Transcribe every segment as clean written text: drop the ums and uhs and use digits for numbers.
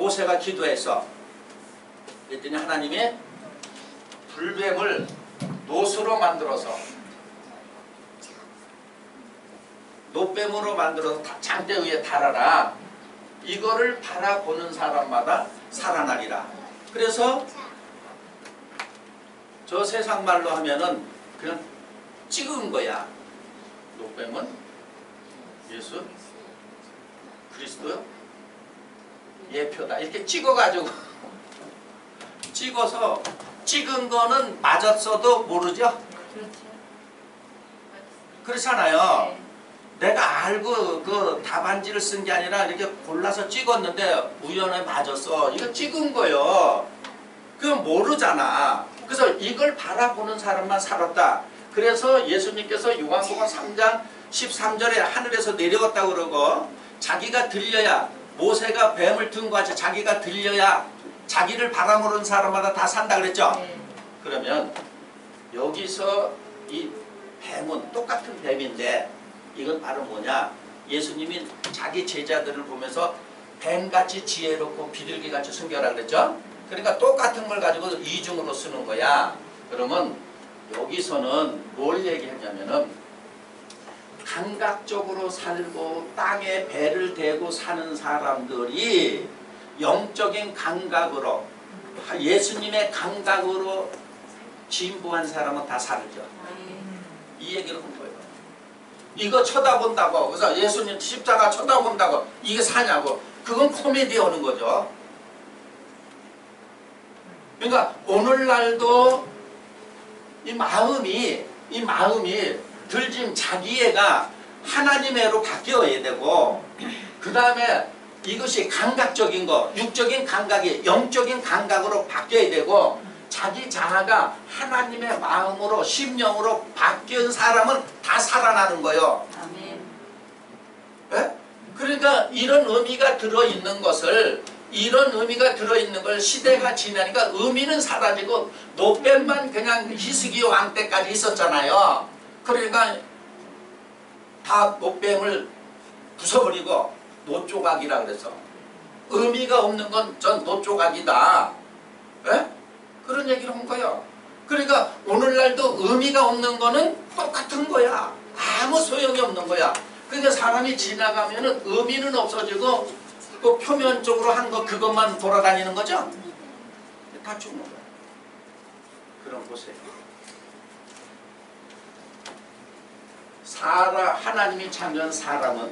모세가 기도했어. 그랬더니 하나님이 불뱀을 노수로 만들어서 노뱀으로 만들어서 장대 위에 달아라. 이거를 바라보는 사람마다 살아나리라. 그래서 저 세상 말로 하면은 그냥 찍은 거야. 노뱀은 예수 그리스도요? 예표다. 이렇게 찍어가지고 찍어서 찍은 거는 맞았어도 모르죠? 그렇잖아요. 내가 알고 그 답안지를 쓴 게 아니라 이렇게 골라서 찍었는데 우연히 맞았어. 이거 찍은 거요. 그건 모르잖아. 그래서 이걸 바라보는 사람만 살았다. 그래서 예수님께서 요한복음 3장 13절에 하늘에서 내려왔다고 그러고 자기가 들려야 모세가 뱀을 든 것 같이 자기가 들려야 자기를 바라보는 사람마다 다 산다 그랬죠? 그러면 여기서 이 뱀은 똑같은 뱀인데 이건 바로 뭐냐? 예수님이 자기 제자들을 보면서 뱀같이 지혜롭고 비둘기같이 순결하라 그랬죠? 그러니까 똑같은 걸 가지고 이중으로 쓰는 거야. 그러면 여기서는 뭘 얘기하냐면은 감각적으로 살고 땅에 배를 대고 사는 사람들이 영적인 감각으로 예수님의 감각으로 진보한 사람은 다 살죠. 이 얘기를 한 거예요. 이거 쳐다본다고 그래서 예수님 십자가 쳐다본다고 이게 사냐고 그건 코미디에 오는 거죠. 그러니까 오늘날도 이 마음이 들짐 자기애가 하나님의로 바뀌어야 되고 그 다음에 이것이 감각적인 거 육적인 감각이 영적인 감각으로 바뀌어야 되고 자기 자아가 하나님의 마음으로 심령으로 바뀐 사람은 다 살아나는 거예요. 아멘. 네? 그러니까 이런 의미가 들어있는 것을 시대가 지나니까 의미는 사라지고 노뱀만 그냥 히스기야 왕 때까지 있었잖아요. 그러니까 다 노뱀을 부숴버리고 노조각이라 그래서 의미가 없는 건 전 노조각이다. 네? 그런 얘기를 한 거예요. 그러니까 오늘날도 의미가 없는 거는 똑같은 거야. 아무 소용이 없는 거야. 그러니까 사람이 지나가면은 의미는 없어지고 그 표면적으로 한 거 그것만 돌아다니는 거죠. 다 죽는 거야. 그럼 보세요. 하나님이 창조한 사람은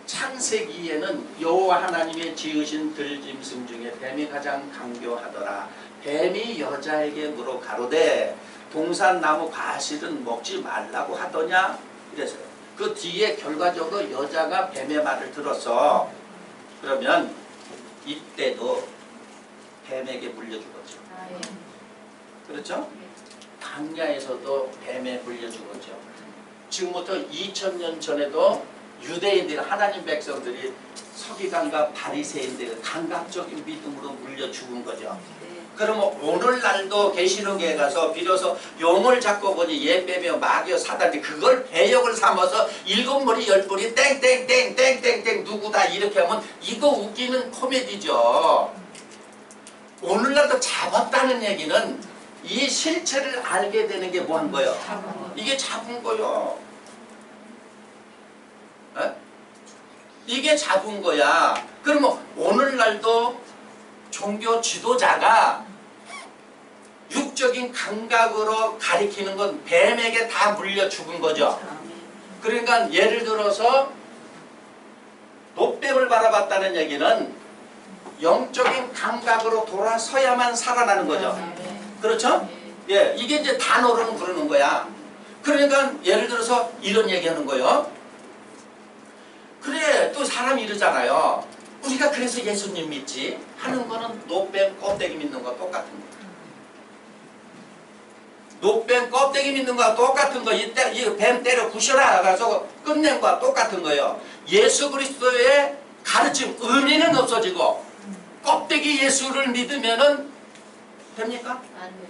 창세기에는 여호와 하나님의 지으신 들짐승 중에 뱀이 가장 강교하더라. 뱀이 여자에게 물어 가로되 동산나무 과실은 먹지 말라고 하더냐 이래서요. 그 뒤에 결과적으로 여자가 뱀의 말을 들었어. 그러면 이때도 뱀에게 물려 죽었죠. 그렇죠? 광야에서도 뱀에 물려 죽었죠. 지금부터 2000년 전에도 유대인들 하나님 백성들이 서기관과 바리새인들 감각적인 믿음으로 물려 죽은 거죠. 그러면 오늘날도 계시록에 가서 비로소 용을 잡고 보니 예배며 마귀여 사단이 그걸 배역을 삼아서 7머리 10머리 땡땡땡땡땡땡 누구다 이렇게 하면 이거 웃기는 코미디죠. 오늘날도 잡았다는 얘기는 이 실체를 알게 되는 게 뭐 한 거예요? 이게 잡은 거요. 에? 이게 잡은 거야. 그러면 오늘날도 종교 지도자가 육적인 감각으로 가리키는 건 뱀에게 다 물려 죽은 거죠. 그러니까 예를 들어서 노뱀을 바라봤다는 얘기는 영적인 감각으로 돌아서야만 살아나는 거죠. 그렇죠? 예, 이게 이제 단어로는 그러는 거야. 그러니까 예를 들어서 이런 얘기하는 거예요. 그래, 또 사람이 이러잖아요. 우리가 그래서 예수님 믿지 하는 거는 노뱀 껍데기 믿는 거 똑같은 거. 노뱀 껍데기 믿는 거와 똑같은 거. 이 뱀 때려 부셔라 가서 끝낸 거와 똑같은 거예요. 예수 그리스도의 가르침 의미는 없어지고 껍데기 예수를 믿으면은 됩니까? 안 되죠.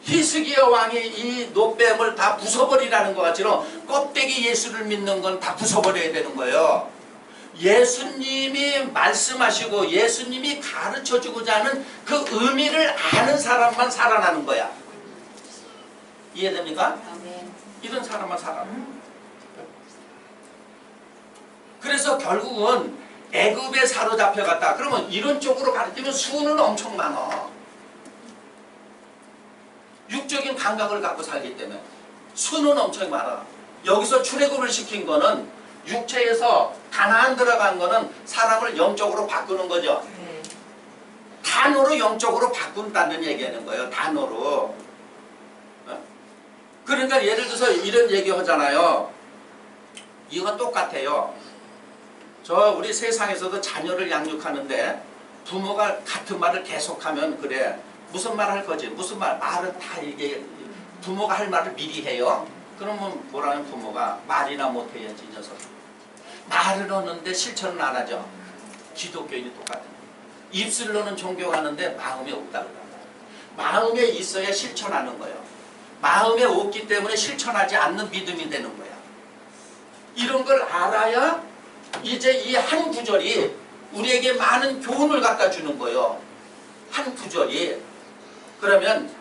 히스기야 왕이 이 노뱀을 다 부숴버리라는 것 같지만 껍데기 예수를 믿는 건 다 부숴버려야 되는 거예요. 예수님이 말씀하시고 예수님이 가르쳐주고자 하는 그 의미를 아는 사람만 살아나는 거야. 이해됩니까? 이런 사람만 살아나는. 그래서 결국은 애굽에 사로잡혀갔다. 그러면 이런 쪽으로 가르치면 수는 엄청 많아. 육적인 감각을 갖고 살기 때문에 수는 엄청 많아. 여기서 출애굽을 시킨 거는 육체에서 가나안 들어간 거는 사람을 영적으로 바꾸는 거죠. 단어로 영적으로 바꾼다는 얘기하는 거예요. 단어로. 그러니까 예를 들어서 이런 얘기 하잖아요. 이건 똑같아요. 저 우리 세상에서도 자녀를 양육하는데 부모가 같은 말을 계속하면 그래. 무슨 말 할 거지? 무슨 말? 말은 다 이게 부모가 할 말을 미리 해요. 그러면 뭐라면 부모가 말이나 못해야지 이 녀석. 말을 하는데 실천은 안 하죠. 기독교인이 똑같은 거예요. 입술로는 존경하는데 마음에 없다 그러는 거예요. 마음에 있어야 실천하는 거예요. 마음에 없기 때문에 실천하지 않는 믿음이 되는 거야. 이런 걸 알아야 이제 이 한 구절이 우리에게 많은 교훈을 갖다 주는 거예요. 한 구절이. 그러면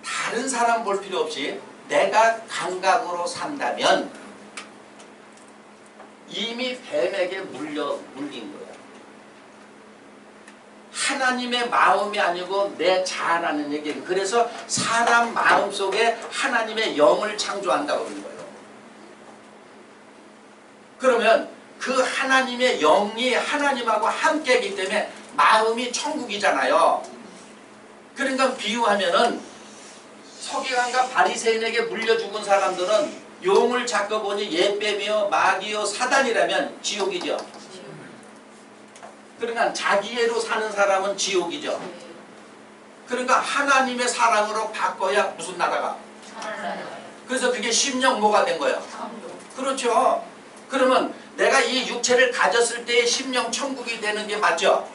다른 사람 볼 필요 없이 내가 감각으로 산다면 이미 뱀에게 물린 거예요. 하나님의 마음이 아니고 내 자아라는 얘기예요. 그래서 사람 마음속에 하나님의 영을 창조한다고 그러는 거예요. 그러면 그 하나님의 영이 하나님하고 함께이기 때문에 마음이 천국이잖아요. 그러니까 비유하면은 서기관과 바리새인에게 물려 죽은 사람들은 용을 잡고 보니 옛뱀이요 마귀요 사단이라면 지옥이죠. 그러니까 자기애로 사는 사람은 지옥이죠. 그러니까 하나님의 사랑으로 바꿔야 무슨 나라가? 그래서 그게 심령 뭐가 된 거예요? 그렇죠. 그러면 내가 이 육체를 가졌을 때의 심령 천국이 되는 게 맞죠?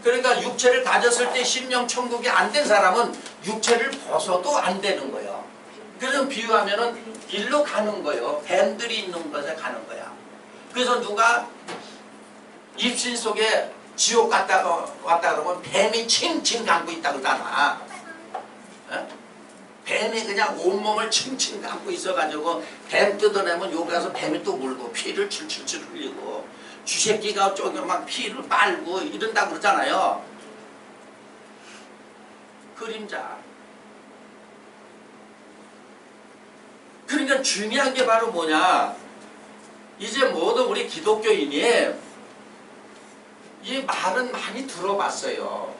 그러니까 육체를 가졌을 때 심령 천국이 안 된 사람은 육체를 벗어도 안 되는 거예요. 그래서 비유하면은 일로 가는 거예요. 뱀들이 있는 곳에 가는 거야. 그래서 누가 입신 속에 지옥 갔다 왔다 그러면 뱀이 칭칭 감고 있다 그러잖아. 뱀이 그냥 온몸을 칭칭 감고 있어가지고 뱀 뜯어내면 여기 가서 뱀이 또 물고 피를 출출출 흘리고 쥐새끼가 저기 막 피를 빨고 이런다고 그러잖아요. 그림자. 그러니까 중요한 게 바로 뭐냐. 이제 모든 우리 기독교인이 이 말은 많이 들어봤어요.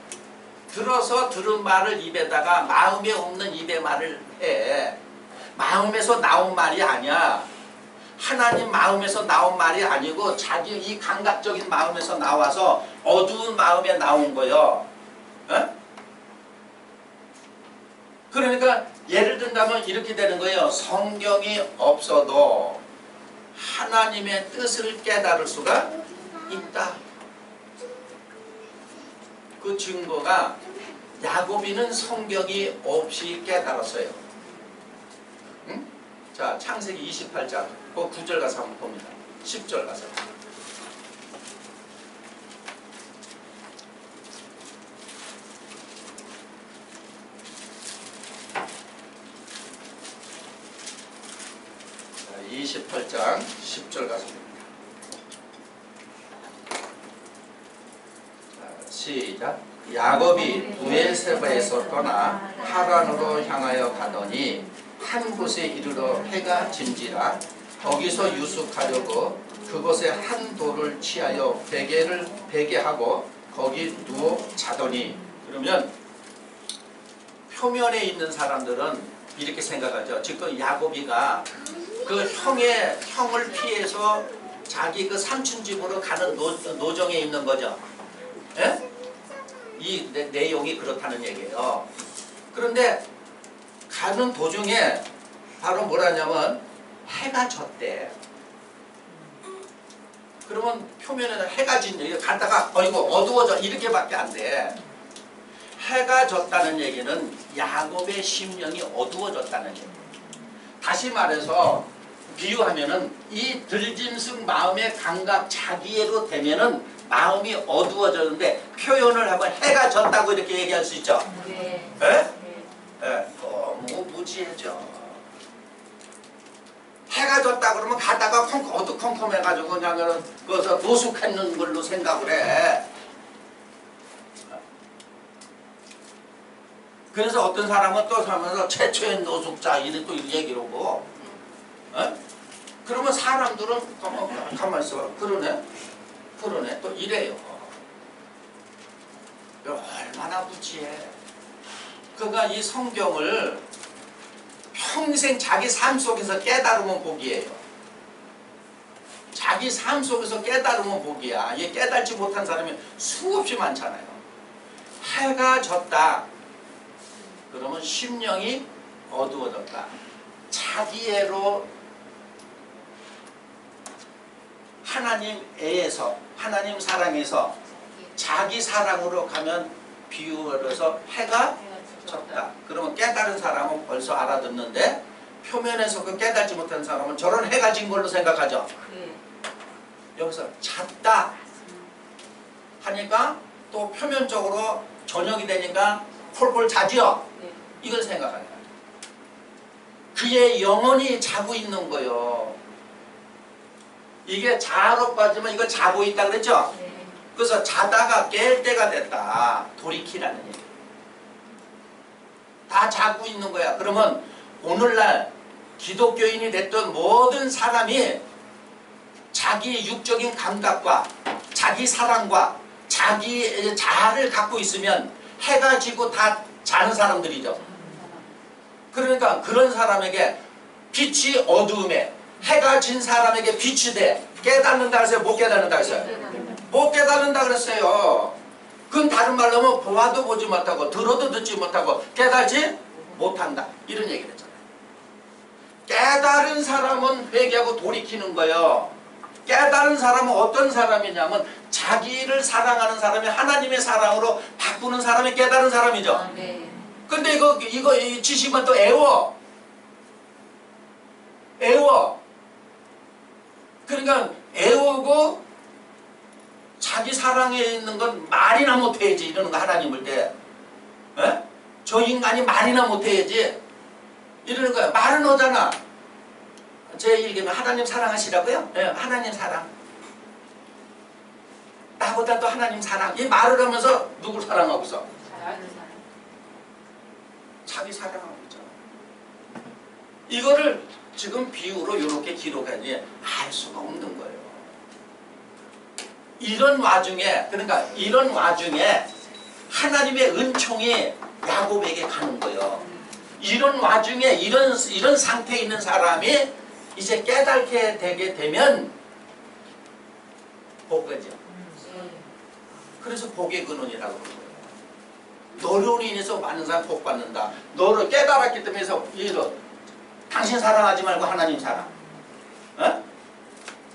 들어서 들은 말을 입에다가 마음에 없는 입에 말을 해. 마음에서 나온 말이 아니야. 하나님 마음에서 나온 말이 아니고 자기 이 감각적인 마음에서 나와서 어두운 마음에 나온 거예요. 에? 그러니까 예를 든다면 이렇게 되는 거예요. 성경이 없어도 하나님의 뜻을 깨달을 수가 있다. 그 증거가 야고비는 성경이 없이 깨달았어요. 응? 자, 창세기 28장 그 9절 가서 한번 봅니다. 10절 가서. 자, 28장 10절 가서 봅니다. 자, 시작. 야곱이 부엘세바에서 떠나 하란으로 향하여 가더니 한 곳에 이르러 해가 진지라 거기서 유숙하려고 그곳에 한 돌을 취하여 베개하고 거기 누워 자더니. 그러면 표면에 있는 사람들은 이렇게 생각하죠. 지금 야곱이가 그 형을 피해서 자기 그 삼촌 집으로 가는 노정에 있는 거죠. 예? 이 내용이 그렇다는 얘기예요. 그런데 가는 도중에 바로 뭐라냐면 해가 졌대. 그러면 표면에는 해가 진 얘기 갔다가 이거 어두워져 이렇게밖에 안 돼. 해가 졌다는 얘기는 야곱의 심령이 어두워졌다는 얘기. 다시 말해서 비유하면은 이 들짐승 마음의 감각 자기애로 되면은 마음이 어두워졌는데 표현을 하면 해가 졌다고 이렇게 얘기할 수 있죠. 네. 예? 네. 예, 너무 무지해져. 해가 졌다 그러면 가다가 어두컴컴해가지고 그냥 거기서 노숙했는 걸로 생각을 해. 그래서 어떤 사람은 또 살면서 최초의 노숙자 이렇게 또 얘기를 하고, 그러면 사람들은 가만히 있어. 그러네 또 이래요. 얼마나 무지해. 그러니까 이 성경을 평생 자기 삶 속에서 깨달으면 복이에요. 자기 삶 속에서 깨달으면 복이야. 이게 깨달지 못한 사람이 수없이 많잖아요. 해가 졌다 그러면 심령이 어두워졌다. 자기애로 하나님 애에서 하나님 사랑에서 자기 사랑으로 가면 비유를 해서 해가 졌다. 그러면 깨달은 사람은 벌써 알아듣는데 표면에서 그 깨달지 못한 사람은 저런 해가 진 걸로 생각하죠. 여기서 잤다 하니까 또 표면적으로 저녁이 되니까 폴폴 자지요. 이걸 생각하는 거예요. 그의 영혼이 자고 있는 거예요. 이게 자로 빠지면 이거 자고 있다 그랬죠? 그래서 자다가 깰 때가 됐다. 돌이키라는 얘기. 다 자고 있는 거야. 그러면 오늘날 기독교인이 됐던 모든 사람이 자기 육적인 감각과 자기 사랑과 자기 자아를 갖고 있으면 해가 지고 다 자는 사람들이죠. 그러니까 그런 사람에게 빛이 어두움에 해가 진 사람에게 빛이 돼. 깨닫는다 그랬어요? 못 깨닫는다 그랬어요? 못 깨닫는다 그랬어요. 그건 다른 말로 하면 보아도 보지 못하고 들어도 듣지 못하고 깨달지 못한다. 이런 얘기를 했잖아요. 깨달은 사람은 회개하고 돌이키는 거예요. 깨달은 사람은 어떤 사람이냐면 자기를 사랑하는 사람이 하나님의 사랑으로 바꾸는 사람이 깨달은 사람이죠. 근데 이거 지시면 또 애워. 그러니까 애우고 자기 사랑에 있는 건 말이나 못해야지. 이러는 거 하나님 볼 때. 저 인간이 말이나 못해야지. 이러는 거야. 말은 오잖아. 제 얘기는 하나님 사랑하시라고요? 네, 하나님 사랑. 나보다 또 하나님 사랑. 이 말을 하면서 누굴 사랑하고 있어? 자기 사랑하고 있잖아. 이거를 지금 비유로 이렇게 기록하니 알 수가 없는 거예요. 이런 와중에 하나님의 은총이 야곱에게 가는 거예요. 이런 와중에 이런 상태에 있는 사람이 이제 깨닫게 되게 되면 복이죠. 그래서 복의 근원이라고 그러는 거예요. 너로 인해서 많은 사람 복 받는다. 너를 깨달았기 때문에 당신 사랑하지 말고 하나님 사랑.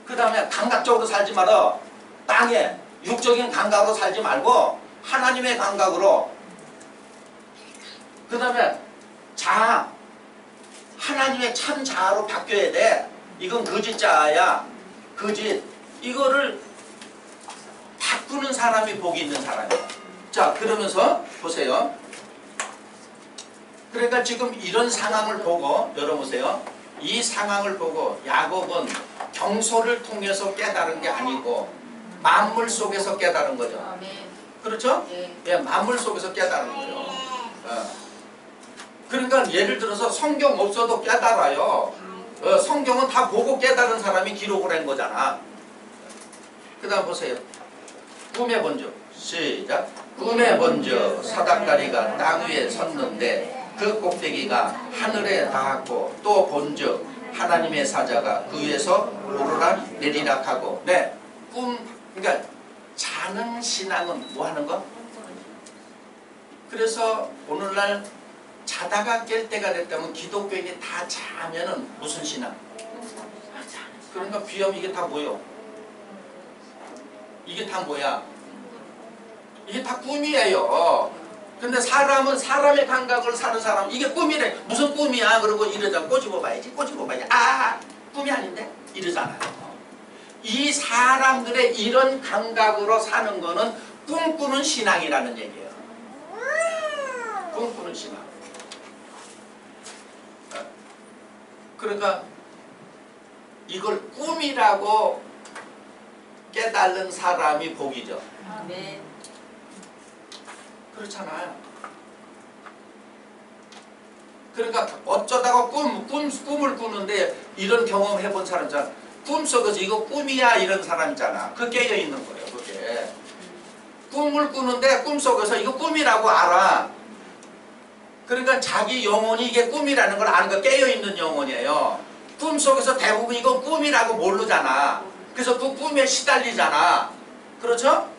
그 다음에 감각적으로 살지 마라. 땅에 육적인 감각으로 살지 말고 하나님의 감각으로. 그 다음에 자아, 하나님의 참 자아로 바뀌어야 돼. 이건 거짓 자아야. 거짓. 이거를 바꾸는 사람이 복이 있는 사람이에요. 자, 그러면서 보세요. 그러니까 지금 이런 상황을 보고 열어보세요. 이 상황을 보고 야곱은 경솔을 통해서 깨달은 게 아니고 만물 속에서 깨달은 거죠. 그렇죠? 예, 만물 속에서 깨달은 거죠. 그러니까 예를 들어서 성경 없어도 깨달아요. 성경은 다 보고 깨달은 사람이 기록을 한 거잖아. 그 다음 보세요. 꿈에 본즉 시작. 꿈에 본즉 사닥다리가 땅 위에 섰는데 그 꼭대기가 하늘에 닿았고 또 본즉 하나님의 사자가 그 위에서 오르락 내리락 하고. 네, 꿈. 그러니까 자는 신앙은 뭐 하는 거? 그래서 오늘날 자다가 깰 때가 됐다면 기독교인이 다 자면은 무슨 신앙? 그러니까 비염 이게 다 뭐예요? 이게 다 뭐야? 이게 다 꿈이에요. 근데 사람은 사람의 감각을 사는 사람 이게 꿈이래. 무슨 꿈이야? 그러고 이러다 꼬집어 봐야지. 꼬집어 봐야지. 꿈이 아닌데? 이러잖아요. 이 사람들의 이런 감각으로 사는 거는 꿈꾸는 신앙이라는 얘기예요. 꿈꾸는 신앙. 그러니까 이걸 꿈이라고 깨달은 사람이 복이죠. 아멘. 그렇잖아요. 그러니까 어쩌다가 꿈을 꾸는데 이런 경험 해본 사람 있잖아. 꿈속에서 이거 꿈이야 이런 사람 있잖아. 그 깨어있는 거예요. 그게. 꿈을 꾸는데 꿈속에서 이거 꿈이라고 알아. 그러니까 자기 영혼이 이게 꿈이라는 걸 아는 거 깨어있는 영혼이에요. 꿈속에서 대부분 이거 꿈이라고 모르잖아. 그래서 그 꿈에 시달리잖아. 그렇죠?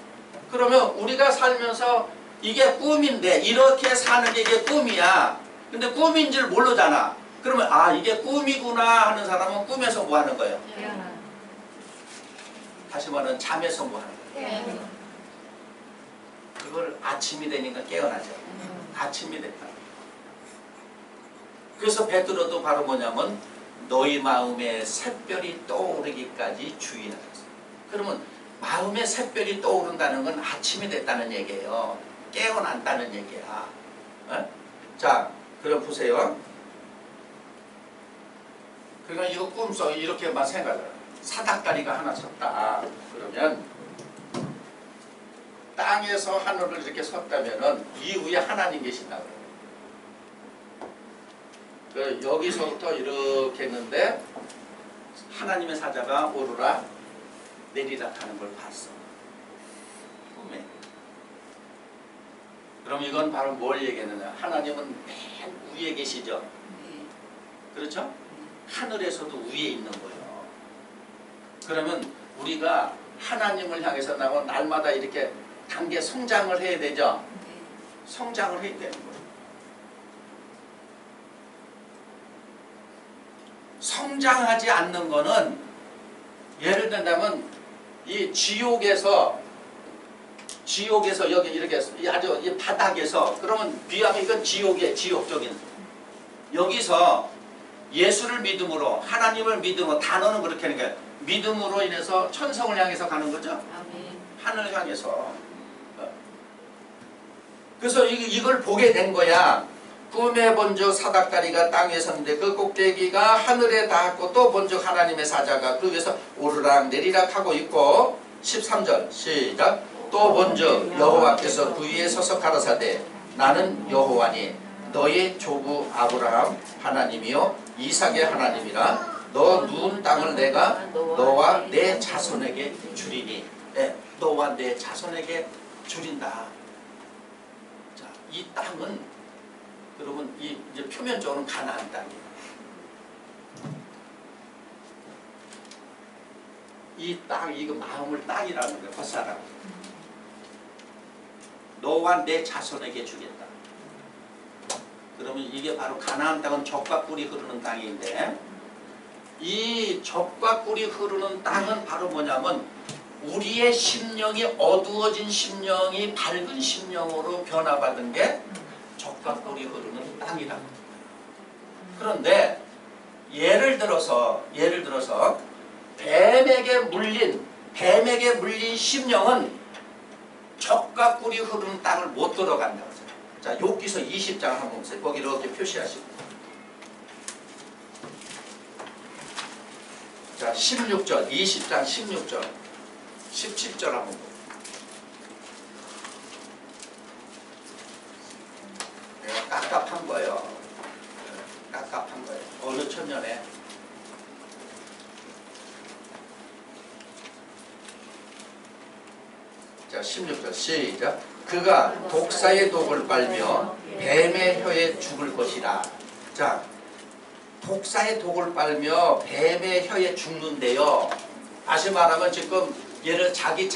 그러면 우리가 살면서 이게 꿈인데 이렇게 사는 게 이게 꿈이야. 근데 꿈인 줄 모르잖아. 그러면 아 이게 꿈이구나 하는 사람은 꿈에서 뭐 하는 거예요? 다시 말하면 잠에서 뭐 하는 거예요? 그걸 아침이 되니까 깨어나죠. 아침이 됐다. 그래서 베드로도 바로 뭐냐면 너희 마음에 샛별이 떠오르기까지 주의하라. 그러면 마음에 샛별이 떠오른다는 건 아침이 됐다는 얘기예요. 깨어난다는 얘기야. 어? 자, 그럼 보세요. 그러니까 이거 꿈속에 이렇게만 생각을 사닥다리가 하나 섰다. 그러면 땅에서 하늘을 이렇게 섰다면은 이 위에 하나님 계신다. 여기서부터 이렇게 했는데 하나님의 사자가 오르라 내리라 하는 걸 봤어. 꿈에. 그럼 이건 바로 뭘 얘기했느냐. 하나님은 맨 위에 계시죠. 그렇죠? 하늘에서도 위에 있는 거예요. 그러면 우리가 하나님을 향해서 나면 날마다 이렇게 단계 성장을 해야 되죠. 성장을 해야 되는 거예요. 성장하지 않는 거는 예를 든다면 이 지옥에서 여기 이렇게 아주 이 바닥에서 그러면 비하면 이건 지옥이에요. 지옥적인 여기서 예수를 믿음으로 하나님을 믿음으로 단어는 그렇게 하는 게 믿음으로 인해서 천성을 향해서 가는 거죠. 아멘. 하늘을 향해서. 그래서 이걸 보게 된 거야. 꿈에 본즉 사닥다리가 땅에 섰는데 그 꼭대기가 하늘에 닿았고 또 본즉 하나님의 사자가 그 위에서 오르락 내리락 하고 있고 13절 시작. 또 본즉 여호와께서 그 위에 서서 가라사대 나는 여호와니 너의 조부 아브라함 하나님이요 이삭의 하나님이라 너 누운 땅을 내가 너와 내 자손에게 주리니. 네, 너와 내 자손에게 주린다. 자, 이 땅은 그러면 이제 표면적으로는 가나안 땅이에요. 이 땅, 이거 마음을 땅이라는 거예요. 헛사람. 너와 내 자손에게 주겠다. 그러면 이게 바로 가나안 땅은 젖과 꿀이 흐르는 땅인데 이 젖과 꿀이 흐르는 땅은 바로 뭐냐면 우리의 심령이 어두워진 심령이 밝은 심령으로 변화받은 게 젖과 꿀이 흐르는 땅이라고. 그런데 예를 들어서 뱀에게 물린 심령은 젖과 꿀이 흐르는 땅을 못 들어간다고 해요. 자, 욥기서 20장 한번 보세요. 거기 이렇게 표시하시고. 자, 16절, 20장 16절, 17절 한번 보세요. 내가 깝깝한 거예요. 깝깝한 거예요. 어느 천년에. 자, 16절 시작. 그가 독사의 독을 빨며 뱀의 혀에 죽을 것이라. 자, 독사의 독을 빨며 뱀의 혀에 죽는데요. 다시 말하면 지금 얘를 자기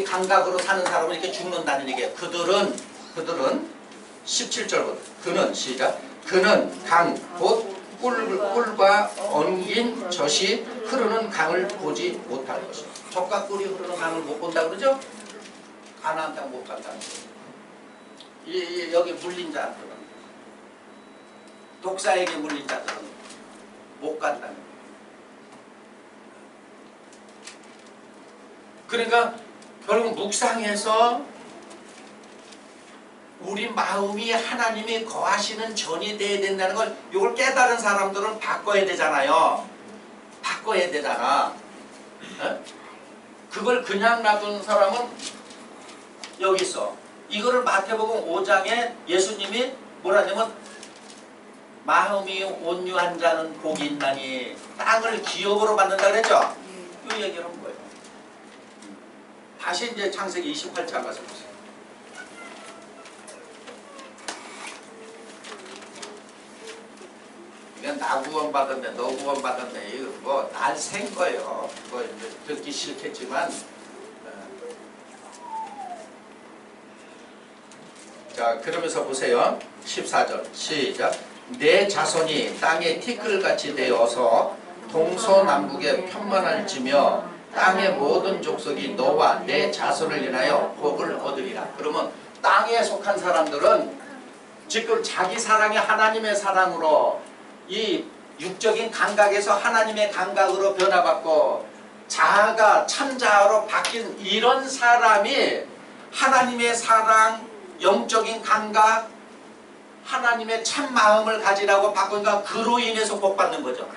감각으로 사는 사람은 이렇게 죽는다는 얘기예요. 그들은 17절부터 그는 시작. 그는 강 곧 꿀과 엉긴 젖이 흐르는 강을 보지 못할 것이다. 젖과 꿀이 흐르는 강을 못 본다 그러죠? 가나안 땅 못 간다는 거예요. 여기 물린 자들은 독사에게 물린 자들은 못 간다는 거예요. 그러니까 결국 묵상해서 우리 마음이 하나님이 거하시는 전이 돼야 된다는 걸 이걸 깨달은 사람들은 바꿔야 되잖아요. 바꿔야 되잖아. 어? 그걸 그냥 놔둔 사람은 여기 있어. 이거를 마태복음 5장에 예수님이 뭐라냐면 마음이 온유한 자는 복이 있나니 땅을 기업으로 받는다 그랬죠? 이 얘기를 한 거예요. 다시 이제 창세기 28장 가서 보세요. 이건 나 구원받았네, 너 구원받았네, 이거 뭐 날 생 거예요. 뭐 듣기 싫겠지만. 자, 그러면서 보세요. 14절 시작. 내 자손이 땅에 티끌같이 되어서 동서남북에 편만할지며 땅의 모든 족속이 너와 내 자손을 인하여 복을 얻으리라. 그러면 땅에 속한 사람들은 지금 자기 사랑이 하나님의 사랑으로 이 육적인 감각에서 하나님의 감각으로 변화받고 자아가 참자아로 바뀐 이런 사람이 하나님의 사랑, 영적인 감각, 하나님의 참 마음을 가지라고 바꾸니까 그로 인해서 복받는 거죠.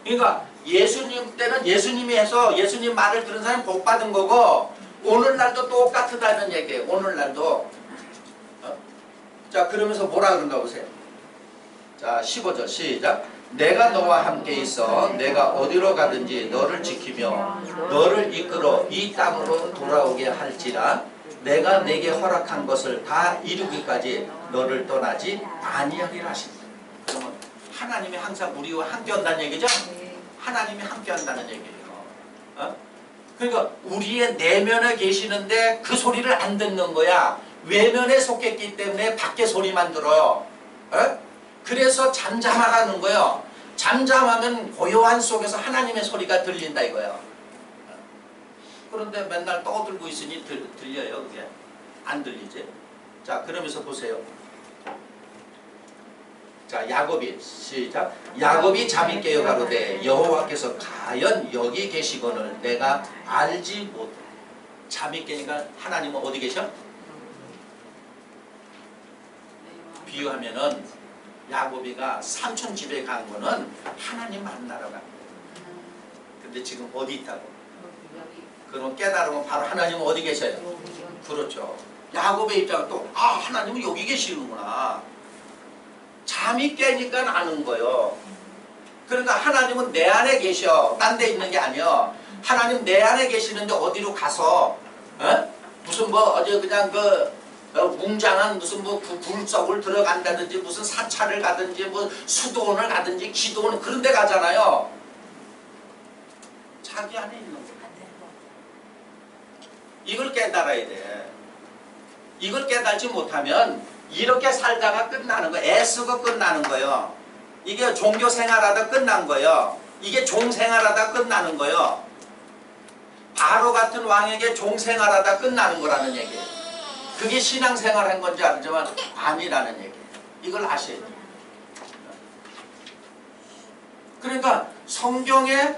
그러니까 예수님 때는 예수님이 해서 예수님 말을 들은 사람이 복받은 거고 오늘날도 똑같다는 얘기예요. 오늘날도. 자, 그러면서 뭐라 그런가 보세요. 자, 15절 시작. 내가 너와 함께 있어 내가 어디로 가든지 너를 지키며 너를 이끌어 이 땅으로 돌아오게 할지라 내가 내게 허락한 것을 다 이루기까지 너를 떠나지 아니하리라 하신다. 그러면 하나님이 항상 우리와 함께 한다는 얘기죠? 하나님이 함께 한다는 얘기예요. 어? 그러니까 우리의 내면에 계시는데 그 소리를 안 듣는 거야. 외면에 속했기 때문에 밖에 소리만 들어요. 어? 그래서 잠잠하라는 거예요. 잠잠하면 고요한 속에서 하나님의 소리가 들린다 이거예요. 그런데 맨날 떠들고 있으니 들려요 그게? 안 들리지? 자, 그러면서 보세요. 자, 야곱이 시작. 야곱이 잠이 깨어 가로되 여호와께서 과연 여기 계시거늘 내가 알지 못. 잠이 깨니까 하나님은 어디 계셔? 비유하면은 야곱이가 삼촌 집에 간 거는 하나님 만나러 간 거예요. 근데 지금 어디 있다고? 그럼 깨달으면 바로 하나님은 어디 계셔요? 그렇죠. 야곱의 입장은 또 하나님은 여기 계시는구나. 잠이 깨니까 아는 거예요. 그러니까 하나님은 내 안에 계셔. 딴 데 있는 게 아니야. 하나님 내 안에 계시는데 어디로 가서 무슨 뭐 어제 그냥 웅장한 무슨 뭐 굴속을 들어간다든지 무슨 사찰을 가든지 뭐 수도원을 가든지 기도원 그런 데 가잖아요. 자기 안에 있는 거예요. 이걸 깨달아야 돼. 이걸 깨달지 못하면 이렇게 살다가 끝나는 거예요. 애쓰고 끝나는 거예요. 이게 종교 생활하다 끝난 거예요. 이게 종 생활하다 끝나는 거예요. 바로 같은 왕에게 종 생활하다 끝나는 거라는 얘기예요. 그게 신앙생활 한 건지 알지만 아니라는 얘기예요. 이걸 아셔야 돼요. 그러니까 성경에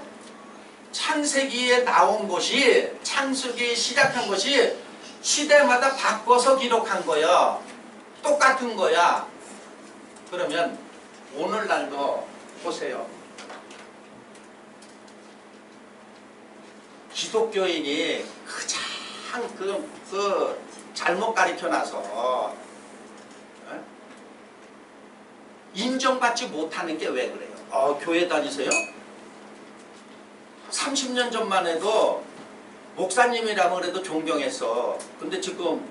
창세기에 나온 것이 창세기 시작한 것이 시대마다 바꿔서 기록한 거야. 똑같은 거야. 그러면 오늘날도 보세요. 기독교인이 가장 잘못 가르쳐놔서 인정받지 못하는 게 왜 그래요? 교회 다니세요? 30년 전만 해도 목사님이라면 그래도 존경했어. 근데 지금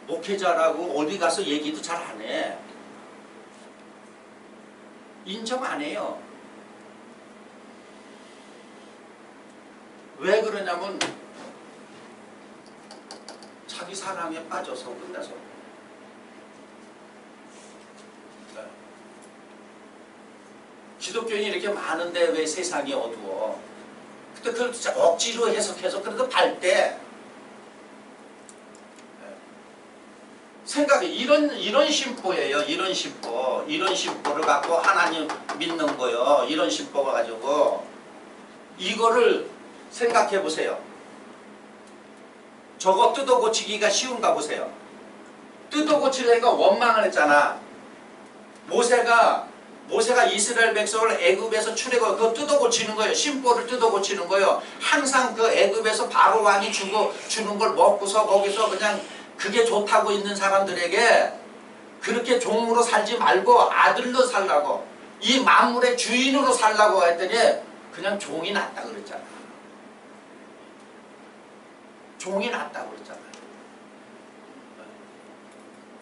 목회자라고 어디 가서 얘기도 잘 안 해. 인정 안 해요. 왜 그러냐면 자기 사랑에 빠져서 끝나서. 기독교인이 이렇게 많은데 왜 세상이 어두워? 근데 그걸 진짜 억지로 해석해서 그래도 밝대. 생각해. 이런 심보예요. 이런 심보. 이런 심보를 갖고 하나님 믿는 거요. 이런 심보가 가지고 이거를 생각해 보세요. 저거 뜯어 고치기가 쉬운가 보세요. 뜯어 고치려니까 원망을 했잖아. 모세가 이스라엘 백성을 애굽에서 출애굽 그거 뜯어 고치는 거예요. 심보를 뜯어 고치는 거예요. 항상 그 애굽에서 바로 왕이 주는 걸 먹고서 거기서 그냥 그게 좋다고 있는 사람들에게 그렇게 종으로 살지 말고 아들로 살라고, 이 만물의 주인으로 살라고 했더니 그냥 종이 낫다 그랬잖아. 종이 낫다고 그랬잖아요.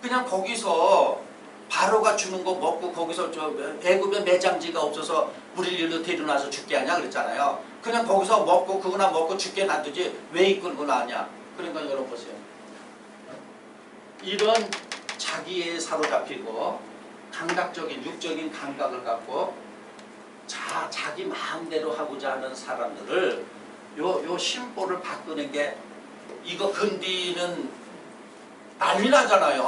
그냥 거기서 바로가 주는 거 먹고 거기서 저 애굽에 매장지가 없어서 우리를 일로 데려놔서 죽게 하냐 그랬잖아요. 그냥 거기서 먹고 그거나 먹고 죽게 놔두지 왜 이끌고 나냐. 그러니까 여러분 보세요. 이런 자기에 사로잡히고 감각적인 육적인 감각을 갖고 자기 마음대로 하고자 하는 사람들을 요 심보를 바꾸는 게 이거 근디는 난리 나잖아요.